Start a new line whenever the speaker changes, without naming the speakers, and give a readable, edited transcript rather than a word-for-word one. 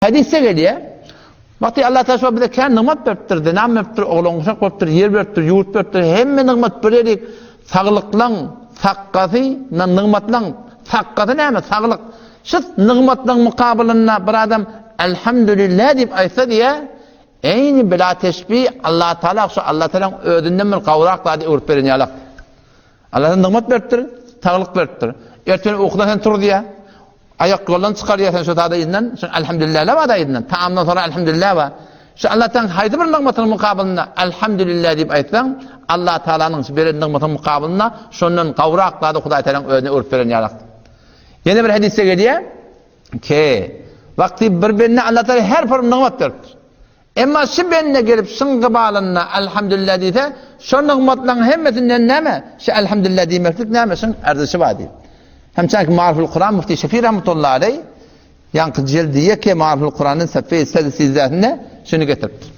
Hadise geliyor. Vakti Allah Teala bize kendi nimet veriptir, dinam veriptir, oğlun uşak veriptir, yer veriptir, yurt veriptir, hemme nimet vererik. Sağlıklan, sakkatı, nimetlan, sakkatı neyme? Sağlık. Şu nimetlan mukabilinna bir adam elhamdülillah deyip aysa diye eyni bila teşbih Allah Teala şu Allah Teala'nın ödünden bir kavrakla diye örüp verin yalak. Allah'ın nimet veriptir, sağlık veriptir. Erteni okudan tur diye ayak koldan çıkarıyorsan şu tadayından, şu elhamdülillah la vadayından. Taamdan sonra elhamdülillah va. Şu Allah'tan haydi bir nimetin mukabilinna elhamdülillah deyip aytsan Allah Teala'nın beren nimetin mukabilinna şondan kavrakla da Hudaý Teala'nın ödüne örüp verin yalak. Yine bir hadise geliyor ki vakti birbirine Allah Teala her bir nimet veriptir. Emma şu benine gelip şun gıbalınna elhamdülillah deyse şu nimetlerin hemmesinden neme? Şu elhamdülillah demeklik neme? Şun erdişi var deyip. Hem çünkü Ma'riful Kur'an Müftü Şefii rahmetullahi aleyh yankı cildiye ki Ma'riful Kur'an'ın seffe-i sedisi izahine şunu getiriptir.